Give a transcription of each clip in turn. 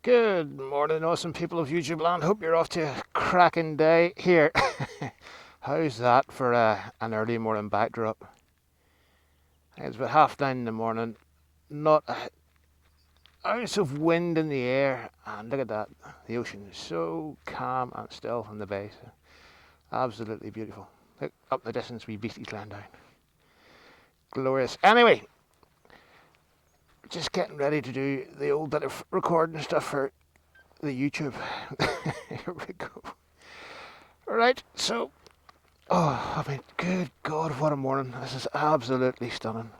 Good morning, awesome people of YouTube land. Hope you're off to a cracking day here. How's that for an early morning backdrop? It's about 9:30 in the morning. Not an ounce of wind in the air, and look at that. The ocean is so calm and still in the bay. So absolutely beautiful. Look up the distance, we beasties land down. Glorious. Anyway, just getting ready to do the old bit of recording stuff for the YouTube. Here we go. Right, so, good God, what a morning. This is absolutely stunning.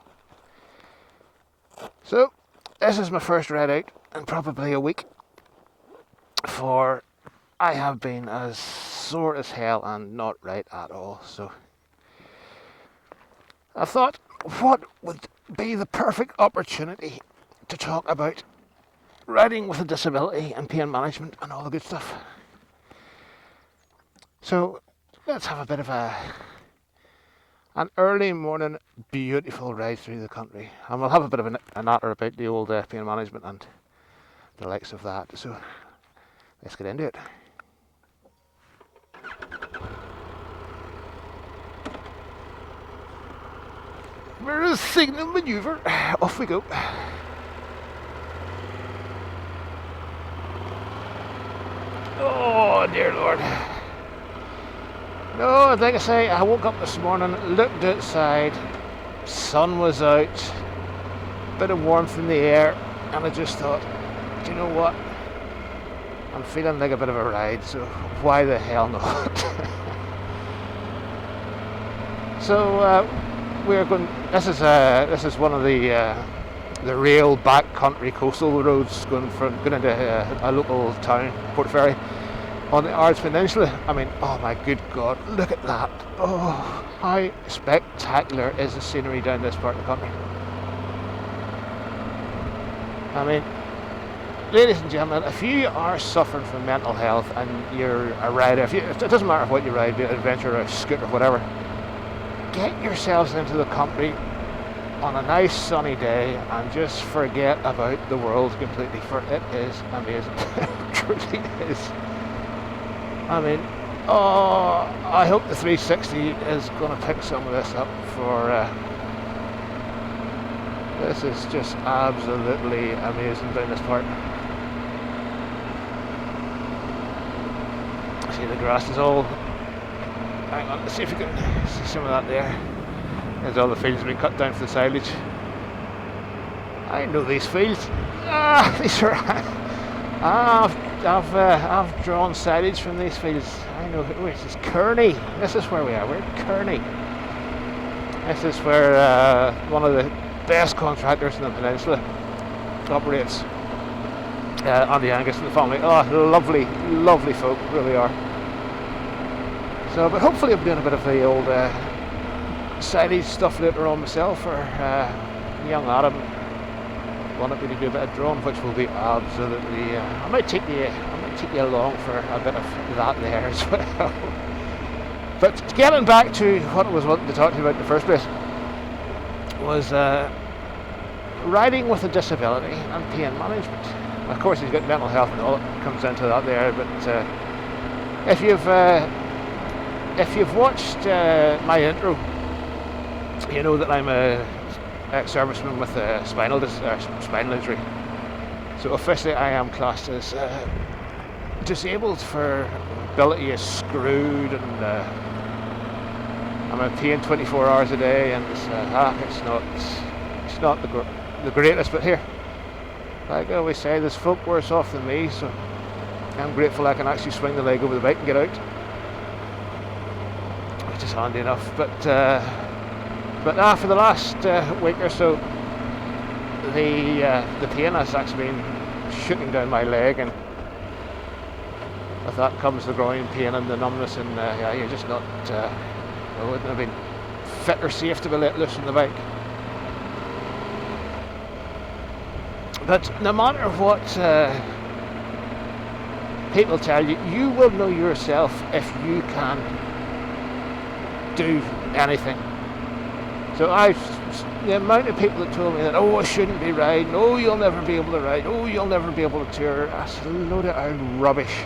So, this is my first ride out in probably a week, for I have been as sore as hell and not right at all. So, I thought, what would be the perfect opportunity to talk about riding with a disability and pain management and all the good stuff. So let's have a bit of an early morning beautiful ride through the country, and we'll have a bit of a natter about the old pain management and the likes of that. So let's get into it. We're a signal manoeuvre. Off we go. Oh dear Lord. No, like I say, I woke up this morning, looked outside, sun was out, bit of warmth in the air, and I just thought, do you know what? I'm feeling like a bit of a ride, so why the hell not? So we're going. This is one of the real backcountry coastal roads going into a local town, Puerto Ferry, on the Ards Peninsula. I mean, oh my good God, look at that! Oh, how spectacular is the scenery down this part of the country? I mean, ladies and gentlemen, if you are suffering from mental health and you're a rider, it doesn't matter what you ride, be it adventure or a scooter or whatever, get yourselves into the country on a nice sunny day and just forget about the world completely, for it is amazing. It truly is. I mean, I hope the 360 is going to pick some of this up, for this is just absolutely amazing down this part. See, the grass is all, hang on, let's see if you can see some of that there. There's all the fields being cut down for the silage. I know these fields. These are. I've drawn silage from these fields. I know. This is Kearney. This is where we are. We're at Kearney. This is where one of the best contractors in the peninsula operates. Andy Angus and the family. Oh, lovely, lovely folk, really are. So, but hopefully I'm doing a bit of the old silage stuff later on myself, or young Adam wanted me to do a bit of drone, which will be absolutely. I might take you along for a bit of that there as well. But getting back to what I was wanting to talk to you about in the first place was riding with a disability and pain management. Of course, he's got mental health and all that comes into that there. But if you've watched my intro, you know that I'm a ex-serviceman with a spinal injury. So officially I am classed as disabled, for ability is screwed, and I'm in pain 24 hours a day, and it's not the greatest. But here, like I always say, there's folk worse off than me, so I'm grateful I can actually swing the leg over the bike and get out, which is handy enough. But for the last week or so, the pain has actually been shooting down my leg, and with that comes the growing pain and the numbness, and you're just not. It wouldn't have been fit or safe to be let loose on the bike. But no matter what people tell you, you will know yourself if you can do anything. So I've the amount of people that told me that, oh, I shouldn't be riding, oh, you'll never be able to ride, oh, you'll never be able to tour, that's a load of rubbish.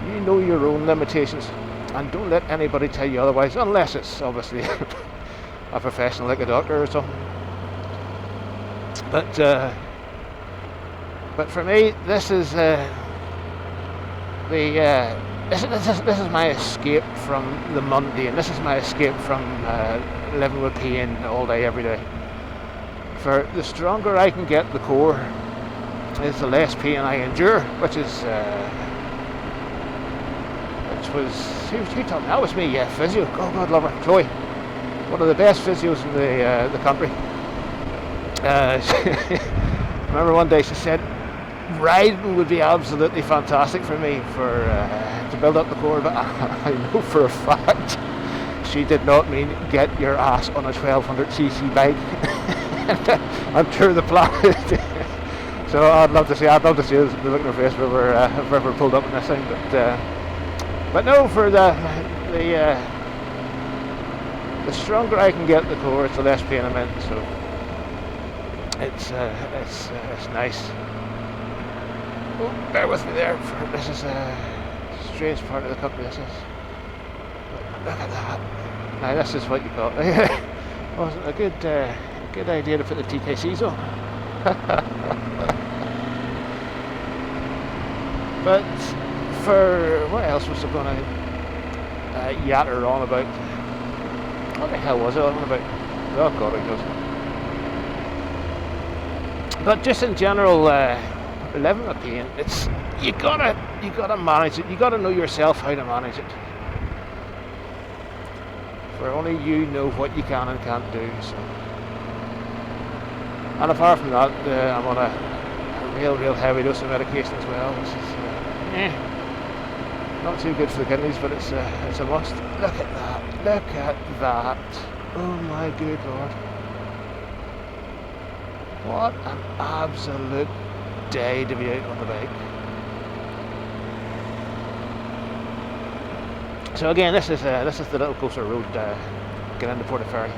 You know your own limitations, and don't let anybody tell you otherwise, unless it's obviously a professional like a doctor or something. But for me, this is this is my escape from the mundane. This is my escape from living with pain all day, every day. For the stronger I can get the core, is the less pain I endure, which was who told me? That was me, yeah, physio. Oh God, love her, Chloe, one of the best physios in the country. Remember one day she said riding would be absolutely fantastic for me to build up the core, but I know for a fact she did not mean get your ass on a 1200cc bike and tour the planet. So I'd love to see the look on her face if we ever pulled up on this thing, but no, for the stronger I can get the core, it's the less pain I'm in. So it's nice. Oh, bear with me there. This is a strange part of the country. This is. Look at that. Now this is what you call it. Wasn't a good idea to put the TKCs on. But for what else was I going to yatter on about? What the hell was I on about? Oh God, it knows. But just in general, living with pain, it's you gotta manage it. You gotta know yourself how to manage it. For only you know what you can and can't do. So. And apart from that, I'm on a real heavy dose of medication as well, which is not too good for the kidneys, but it's a must. Look at that! Look at that! Oh my good Lord! What an absolute day to be out on the bike. So again, this is the little Costal Road getting into Puerto Ferry.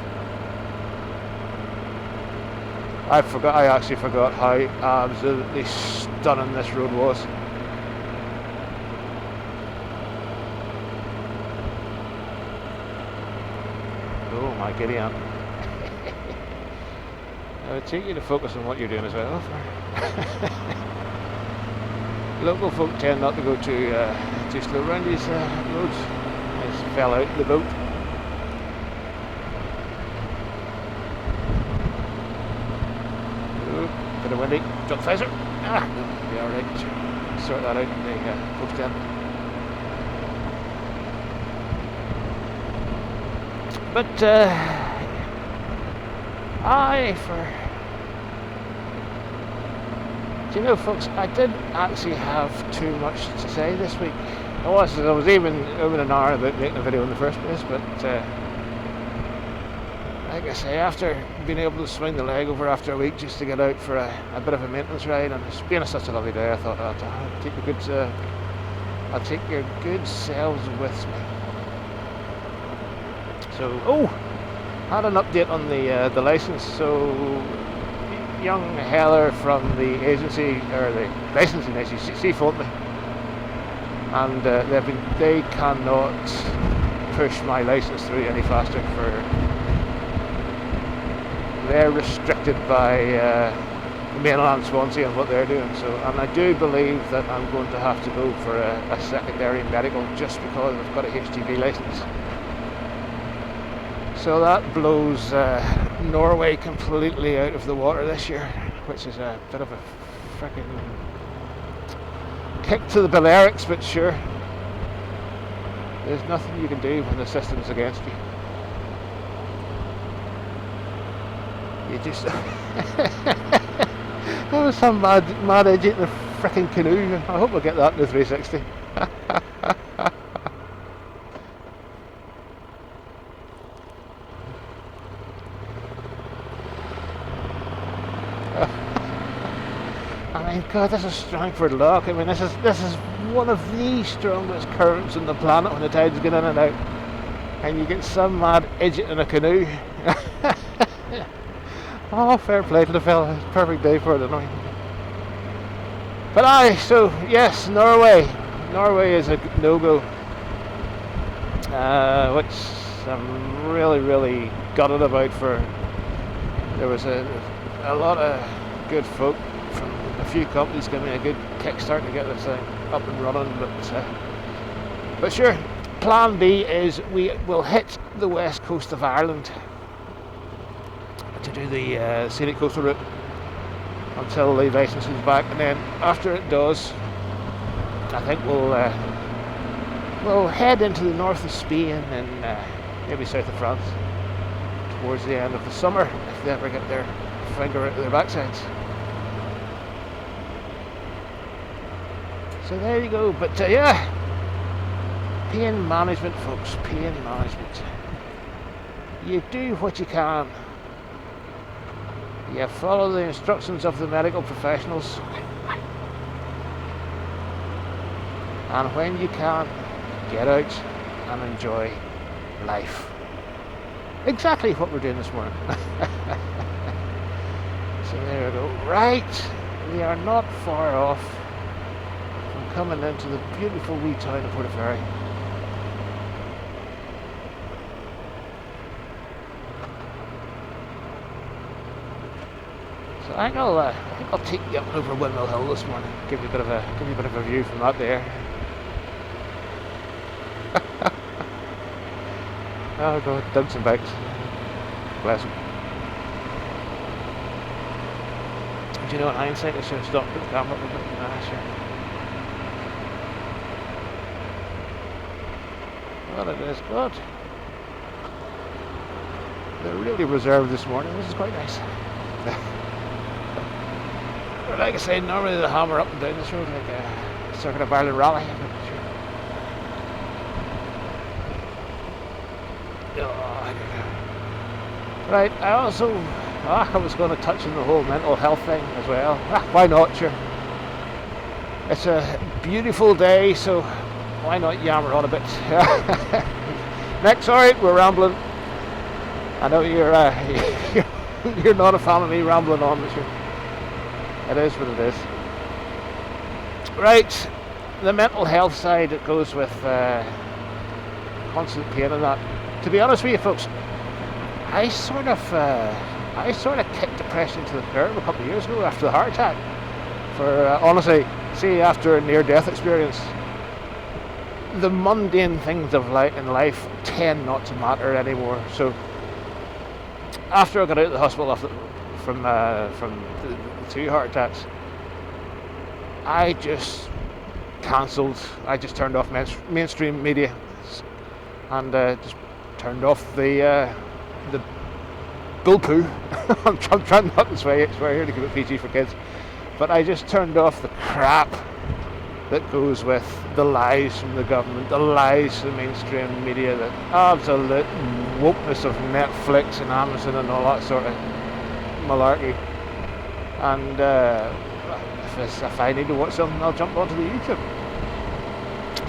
I actually forgot how absolutely stunning this road was. Oh my giddy aunt. I would take you to focus on what you're doing as well. Local folk tend not to go too slow around these roads. I just fell out of the boat. Oh, bit of windy. Jump visor. No, be alright. Sort that out in the post end. But do you know, folks, I didn't actually have too much to say this week. I was even over an hour about making a video in the first place, but like I say, after being able to swing the leg over after a week just to get out for a bit of a maintenance ride, and it's been such a lovely day, I thought I'll take your good selves with me. So, had an update on the license. So young Heller from the agency, or the licensing agency, phoned me, and they cannot push my license through any faster. They're restricted by mainland Swansea and what they're doing. So, and I do believe that I'm going to have to go for a secondary medical just because I've got a HGV license. So that blows Norway completely out of the water this year, which is a bit of a freaking kick to the Balearics, but sure, there's nothing you can do when the system's against you. You just there was some mad idiot in a freaking canoe. I hope I'll get that in the 360. I mean, God, this is Strangford Lough. I mean, this is one of the strongest currents on the planet when the tides get in and out, and you get some mad idiot in a canoe. Oh, fair play to the fella. Perfect day for it, anyway. But so yes, Norway. Norway is a no-go, which I'm really, really gutted about. There was a lot of good folk from a few companies giving me a good kickstart to get this thing up and running. But sure, plan B is we will hit the west coast of Ireland to do the scenic coastal route until the licence is back, and then after it does, I think we'll head into the north of Spain and maybe south of France towards the end of the summer if they ever get their finger out of their backsides. So there you go. But yeah, pain management, folks. Pain management. You do what you can. You follow the instructions of the medical professionals, and when you can, get out and enjoy life. Exactly what we're doing this morning. So there we go. Right, we are not far off from coming into the beautiful wee town of Puerto Ferry. So I think I'll take you up over Windmill Hill this morning. Give you a bit of a view from that there. Oh God, dumps and bikes. Bless them. Do you know, in hindsight, I should have stopped the camera a bit. Sure. Well, it is good. They're really reserved this morning. This is quite nice. But like I say, normally they hammer up and down this road like a Circuit of Ireland rally. Right, I was going to touch on the whole mental health thing as well. Why not, sure. It's a beautiful day, so why not yammer on a bit. Next, sorry, we're rambling. I know you're not a fan of me rambling on, but sure. It is what it is. Right, the mental health side, it goes with constant pain and that. To be honest with you, folks, I sort of kicked depression to the curb a couple of years ago after the heart attack. For honestly, see, after a near-death experience, the mundane things of in life tend not to matter anymore. So after I got out of the hospital from the 2 heart attacks, I just cancelled. I just turned off mainstream media and just turned off the bull poo. I'm trying not to swear here to keep it PG for kids, but I just turned off the crap that goes with the lies from the government, the lies from the mainstream media, the absolute wokeness of Netflix and Amazon and all that sort of malarkey. And if I need to watch something, I'll jump onto the YouTube.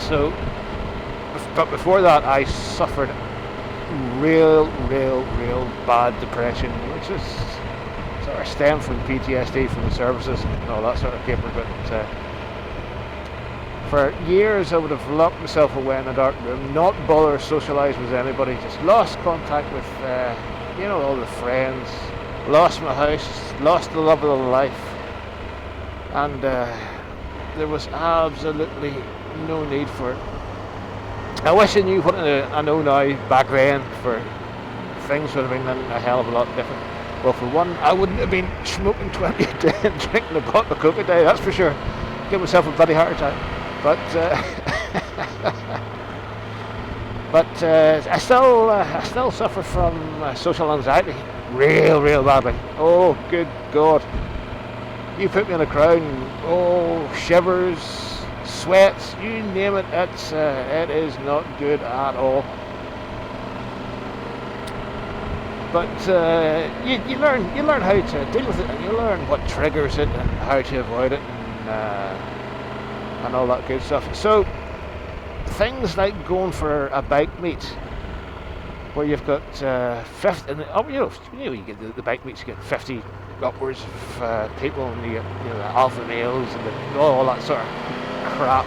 So, but before that, I suffered real bad depression, which is sort of stemmed from PTSD from the services and all that sort of paper. But for years, I would have locked myself away in a dark room, not bother socialise with anybody, just lost contact with all the friends, lost my house, lost the love of the life, and there was absolutely no need for it. I wish I knew what I know now back then, for things would have been a hell of a lot different. Well, for one, I wouldn't have been smoking 20 a day and drinking a bottle of Coke a day, that's for sure. Give myself a bloody heart attack. But I still suffer from social anxiety, real badly. Oh, good God! You put me in a crowd, and shivers, sweats, you name it. It is not good at all. But you learn how to deal with it, and you learn what triggers it and how to avoid it, and all that good stuff. So things like going for a bike meet where you've got 50, and you get the bike meets, you get 50 upwards of people, and you get the alpha males and all that sort of crap.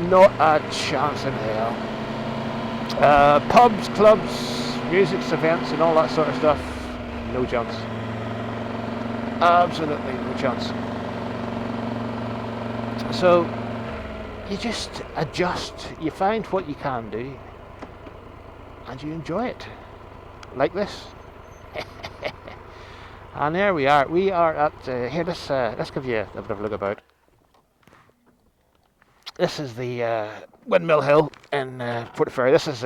Not a chance in hell. Pubs, clubs, music events, and all that sort of stuff. No chance. Absolutely no chance. So you just adjust. You find what you can do, and you enjoy it, like this. And there we are. We are at here. Let's give you a bit of a look about. This is the Windmill Hill in Puerto Ferry. This is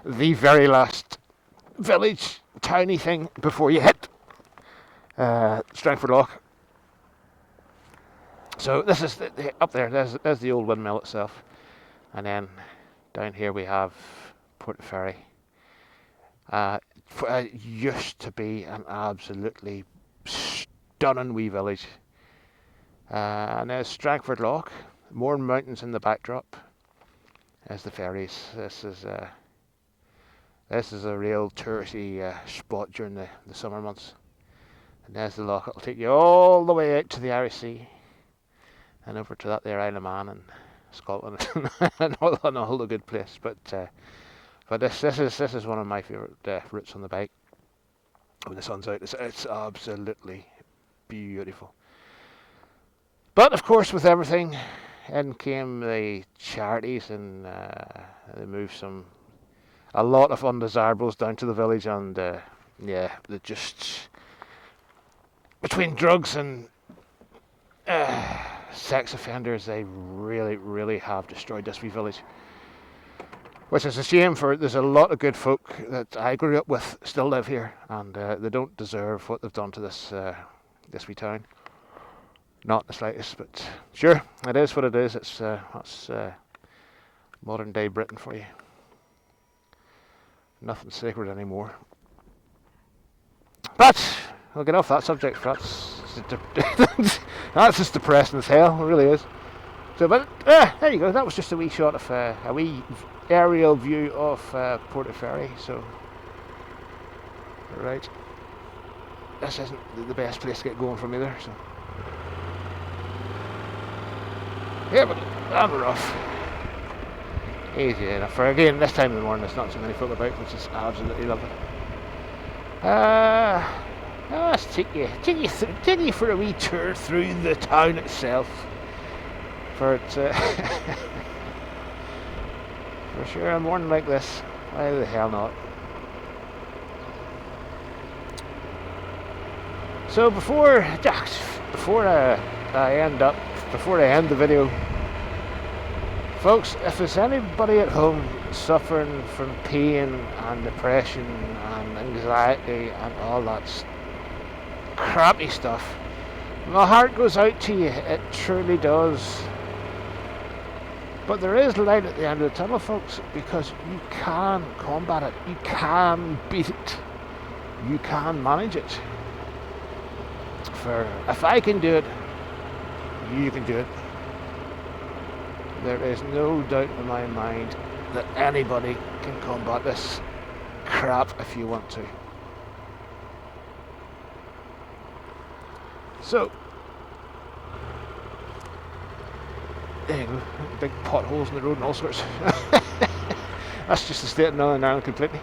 the very last village, tiny thing before you hit Strangford Lough. So this is up there. There's the old windmill itself, and then down here we have Puerto Ferry. It used to be an absolutely stunning wee village, and there's Strangford Lough. More mountains in the backdrop as the ferries. This is a real touristy spot during the summer months. And there's the loch. It'll take you all the way out to the Irish Sea and over to that there Isle of Man and Scotland and all the good place. But this is one of my favourite routes on the bike. When the sun's out, it's absolutely beautiful. But of course, with everything, in came the charities, and they moved a lot of undesirables down to the village, and they just, between drugs and sex offenders, they really have destroyed this wee village. Which is a shame, for there's a lot of good folk that I grew up with still live here, and they don't deserve what they've done to this wee town. Not the slightest, but sure, it is what it is. That's modern day Britain for you. Nothing sacred anymore. But we'll get off that subject. That's just depressing as hell. It really is. So, but there you go. That was just a wee shot of a wee aerial view of Puerto Ferry. So, right, this isn't the best place to get going from either. So. Yeah, but I'm rough. Easy enough. For again, this time of the morning, there's not so many folk about, which is absolutely lovely. Let's take you for a wee tour through the town itself. For it, for sure, a morning like this, why the hell not? So before I end the video, folks, if there's anybody at home suffering from pain and depression and anxiety and all that crappy stuff, my heart goes out to you. It truly does. But there is light at the end of the tunnel, folks, because you can combat it. You can beat it. You can manage it. For if I can do it, you can do it. There is no doubt in my mind that anybody can combat this crap if you want to. So, there you go. Big potholes in the road and all sorts. That's just the state of Northern Ireland completely.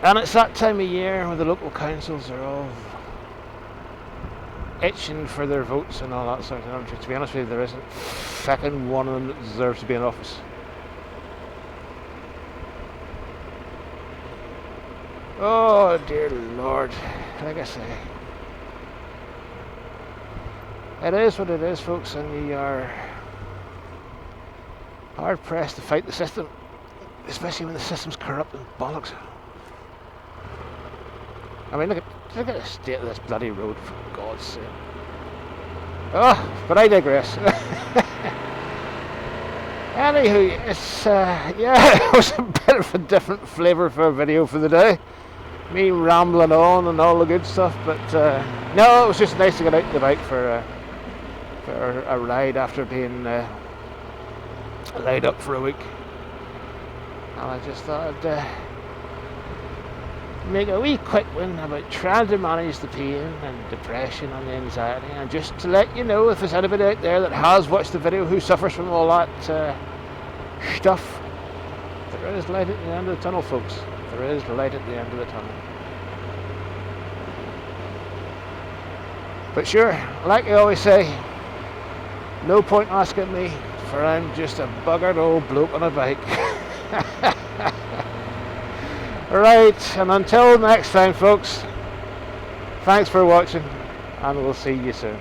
And it's that time of year where the local councils are all itching for their votes and all that sort of thing. To be honest with you, there isn't fucking one of them that deserves to be in office. Oh dear Lord, like I say, it is what it is, folks, and you are hard pressed to fight the system, especially when the system's corrupt and bollocks. I mean, look at the state of this bloody road, for God's sake. Oh, but I digress. Anywho, it's, it was a bit of a different flavour for a video for the day. Me rambling on and all the good stuff, but no, it was just nice to get out the bike for a ride after being laid up for a week, and I just thought I'd make a wee quick one about trying to manage the pain and depression and the anxiety, and just to let you know if there's anybody out there that has watched the video who suffers from all that stuff, there is light at the end of the tunnel, folks. There is light at the end of the tunnel. But sure, like I always say, no point asking me, for I'm just a buggered old bloke on a bike. Right, and until next time, folks, thanks for watching, and we'll see you soon.